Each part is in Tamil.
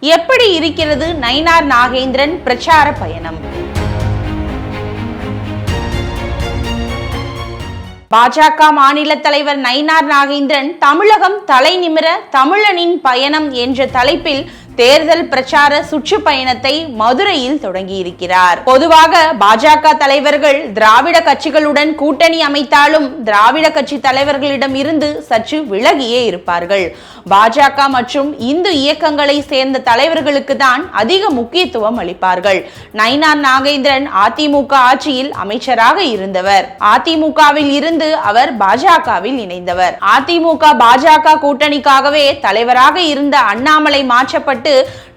எப்படி இருக்கிறது நயினார் நாகேந்திரன் பிரச்சார பயணம்? பாஜக மாநில தலைவர் நயினார் நாகேந்திரன் தமிழகம் தலை நிமிர தமிழனின் பயணம் என்ற தலைப்பில் தேர்தல் பிரச்சார சுற்றுப்பயணத்தை மதுரையில் தொடங்கியிருக்கிறார். பொதுவாக பாஜக தலைவர்கள் திராவிட கட்சிகளுடன் கூட்டணி அமைத்தாலும் திராவிட கட்சி தலைவர்களிடம் இருந்து சற்று விலகியே இருப்பார்கள். பாஜக மற்றும் இந்து இயக்கங்களை சேர்ந்த தலைவர்களுக்கு தான் அதிக முக்கியத்துவம் அளிப்பார்கள். நயினார் நாகேந்திரன் அதிமுக ஆட்சியில் அமைச்சராக இருந்தவர். அதிமுகவில் இருந்து அவர் பாஜகவில் இணைந்தவர். அதிமுக பாஜக கூட்டணிக்காகவே தலைவராக இருந்த அண்ணாமலை மாற்றப்பட்டு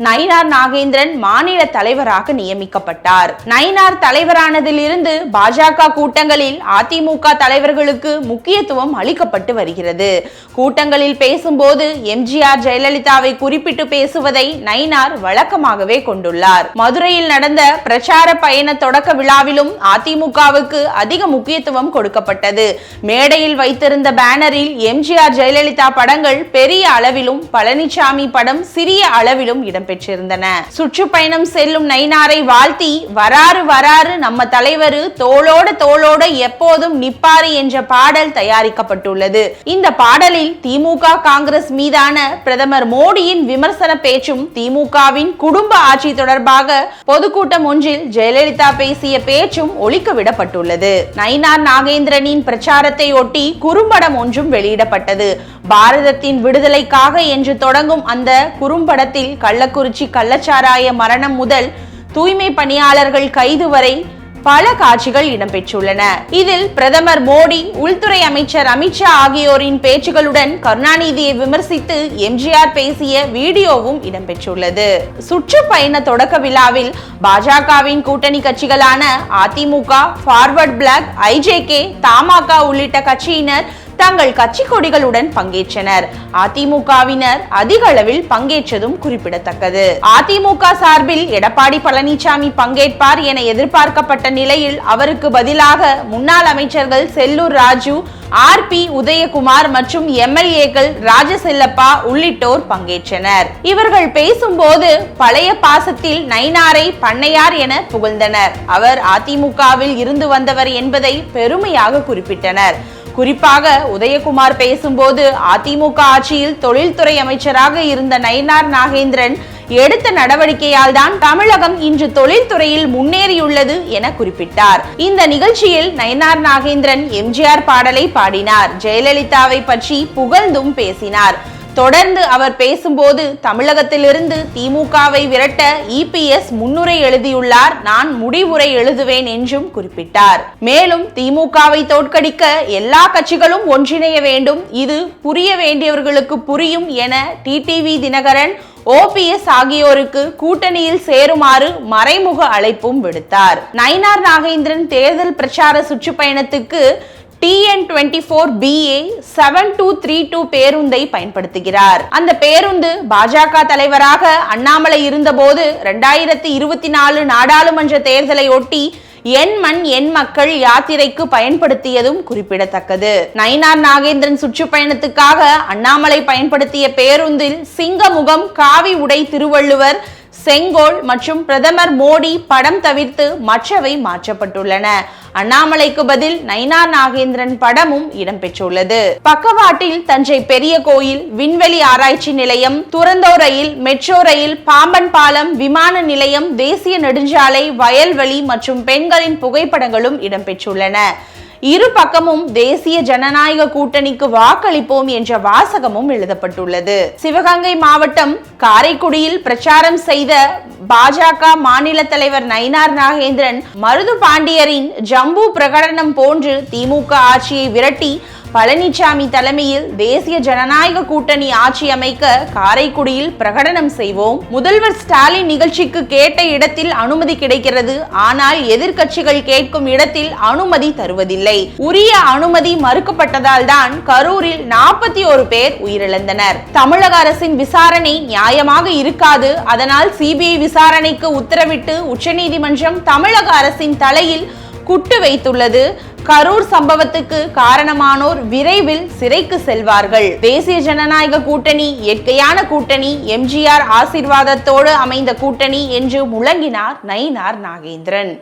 நயினார் நாகேந்திரன் மாநில தலைவராக நியமிக்கப்பட்டார். நயினார் தலைவரானதில் இருந்து பாஜக கூட்டங்களில் அதிமுக தலைவர்களுக்கு முக்கியத்துவம் அளிக்கப்பட்டு வருகிறது. கூட்டங்களில் பேசும்போது எம்ஜிஆர் ஜெயலலிதாவை குறிப்பிட்டு பேசுவதை நயினார் வழக்கமாகவே கொண்டுள்ளார். மதுரையில் நடந்த பிரச்சார பயண தொடக்க விழாவிலும் அதிமுகவுக்கு அதிக முக்கியத்துவம் கொடுக்கப்பட்டது. மேடையில் வைத்திருந்த பேனரில் எம்ஜிஆர் ஜெயலலிதா படங்கள் பெரிய அளவிலும் பழனிசாமி படம் சிறிய அளவிலும் இடம்பெற்றிருந்தன. சுற்றுப்பயணம் செல்லும் நயினாரை வாழ்த்தி வராறு வராறு நம்ம தலைவர் தோளோடு எப்போதும் நிப்பாரு என்ற பாடல் தயாரிக்கப்பட்டுள்ளது. இந்த பாடலில் திமுக காங்கிரஸ் மீதான பிரதமர் மோடியின் விமர்சன பேச்சும் திமுகவின் குடும்ப ஆட்சி தொடர்பாக பொதுக்கூட்டம் ஒன்றில் ஜெயலலிதா பேசிய பேச்சும் ஒலிக்க விடப்பட்டுள்ளது. நயினார் நாகேந்திரனின் பிரச்சாரத்தை ஒட்டி குறும்படம் ஒன்றும் வெளியிடப்பட்டது. பாரதத்தின் விடுதலைக்காக என்று தொடங்கும் அந்த குறும்படத்தில் கள்ளக்குறிச்சி கள்ளச்சாராய மரணம் முதல் தூய்மை பணியாளர்கள் கைது வரை பல காட்சிகள் இடம்பெற்றுள்ளன. இதில் பிரதமர் மோடி, உள்துறை அமைச்சர் அமித்ஷா ஆகியோரின் பேச்சுகளுடன் கருணாநிதியை விமர்சித்து எம்ஜிஆர் பேசிய வீடியோவும் இடம்பெற்றுள்ளது. சுற்றுப்பயண தொடக்க விழாவில் பாஜகவின் கூட்டணி கட்சிகளான அதிமுக, ஃபார்வர்ட் பிளாக், ஐஜேகே, தமாக உள்ளிட்ட கட்சியினர் தங்கள் கட்சி கொடிகளுடன் பங்கேற்றனர். அதிமுகவினர் அதிக அளவில் பங்கேற்றதும் குறிப்பிடத்தக்கது. அதிமுக சார்பில் எடப்பாடி பழனிசாமி பங்கேற்பார் என எதிர்பார்க்கப்பட்ட நிலையில் அவருக்கு பதிலாக முன்னாள் அமைச்சர்கள் செல்லூர் ராஜு, ஆர்.பி. உதயகுமார் மற்றும் எம்எல்ஏக்கள் ராஜசெல்லப்பா உள்ளிட்டோர் பங்கேற்றனர். இவர்கள் பேசும்போது பழைய பாசத்தில் நயினாரை பண்ணையார் என புகழ்ந்தனர். அவர் அதிமுகவில் இருந்து வந்தவர் என்பதை பெருமையாக குறிப்பிட்டனர். குறிப்பாக உதயகுமார் பேசும்போது அதிமுக ஆட்சியில் தொழில்துறை அமைச்சராக இருந்த நயினார் நாகேந்திரன் எடுத்த நடவடிக்கையால் தான் தமிழகம் இன்று தொழில்துறையில் முன்னேறியுள்ளது என குறிப்பிட்டார். இந்த நிகழ்ச்சியில் நயினார் நாகேந்திரன் எம்ஜிஆர் பாடலை பாடினார். ஜெயலலிதாவை பற்றி புகழ்ந்தும் பேசினார். தொடர்ந்து அவர் பேசும்போது தமிழகத்திலிருந்து திமுகவை விரட்ட இபிஎஸ் முன்னுரை எழுதியுள்ளார், நான் முடிவுரை எழுதுவேன் என்றும் குறிப்பிட்டார். மேலும் திமுகவை தோற்கடிக்க எல்லா கட்சிகளும் ஒன்றிணைய வேண்டும், இது புரிய வேண்டியவர்களுக்கு புரியும் என டிடிவி தினகரன், ஓபிஎஸ் ஆகியோருக்கு கூட்டணியில் சேருமாறு மறைமுக அழைப்பும் விடுத்தார். நயினார் நாகேந்திரன் தேர்தல் பிரச்சார சுற்றுப்பயணத்துக்கு TN24BA 7232 பேருந்தை பயன்படுத்துகிறார். அந்த பேருந்து பாஜக தலைவராக அண்ணாமலை இருந்தபோது 2024 நாடாளுமன்ற தேர்தலை ஒட்டி என் மண் என் மக்கள் யாத்திரைக்கு பயன்படுத்தியதும் குறிப்பிடத்தக்கது. நயினார் நாகேந்திரன் சுற்றுப்பயணத்துக்காக அண்ணாமலை பயன்படுத்திய பேருந்தில் சிங்கமுகம், காவி உடை திருவள்ளுவர், செங்கோல் மற்றும் பிரதமர் மோடி படம் தவிர்த்து மற்றவை மாற்றப்பட்டுள்ளன. அண்ணாமலைக்கு பதில் நயினார் நாகேந்திரன் படமும் இடம்பெற்றுள்ளது. பக்கவாட்டில் தஞ்சை பெரிய கோயில், விண்வெளி ஆராய்ச்சி நிலையம், துரந்தோ ரயில், மெட்ரோ ரயில், பாம்பன் பாலம், விமான நிலையம், தேசிய நெடுஞ்சாலை, வயல்வெளி மற்றும் பெண்களின் புகைப்படங்களும் இடம்பெற்றுள்ளன. இரு பக்கமும் தேசிய ஜனநாயக கூட்டணிக்கு வாக்களிப்போம் என்ற வாசகமும் எழுதப்பட்டுள்ளது. சிவகங்கை மாவட்டம் காரைக்குடியில் பிரச்சாரம் செய்த பாஜக மாநில தலைவர் நயினார் நாகேந்திரன் மருது பாண்டியரின் ஜம்பு பிரகடனம் போன்று திமுக ஆட்சியை விரட்டி பழனிசாமி தலைமையில் தேசிய ஜனநாயக கூட்டணி ஆட்சி அமைக்க காரைக்குடியில் பிரகடனம் செய்வோம். முதல்வர் ஸ்டாலின் நிகழ்ச்சிக்கு கேட்ட இடத்தில் அனுமதி கிடைக்கிறது, ஆனால் எதிர்க்கட்சிகள் கேட்கும் இடத்தில் அனுமதி தருவதில்லை. உரிய அனுமதி மறுக்கப்பட்டதால் தான் கரூரில் 41 பேர் உயிரிழந்தனர். தமிழக அரசின் விசாரணை நியாயமாக இருக்காது, அதனால் சிபிஐ விசாரணைக்கு உத்தரவிட்டு உச்சநீதிமன்றம் தமிழக அரசின் தலையில் குட்டு வைத்துள்ளது. கரூர் சம்பவத்துக்கு காரணமானோர் விரைவில் சிறைக்கு செல்வார்கள். தேசிய ஜனநாயக கூட்டணி இயற்கையான கூட்டணி, எம்ஜிஆர் ஆசீர்வாதத்தோடு அமைந்த கூட்டணி என்று முழங்கினார் நயினார் நாகேந்திரன்.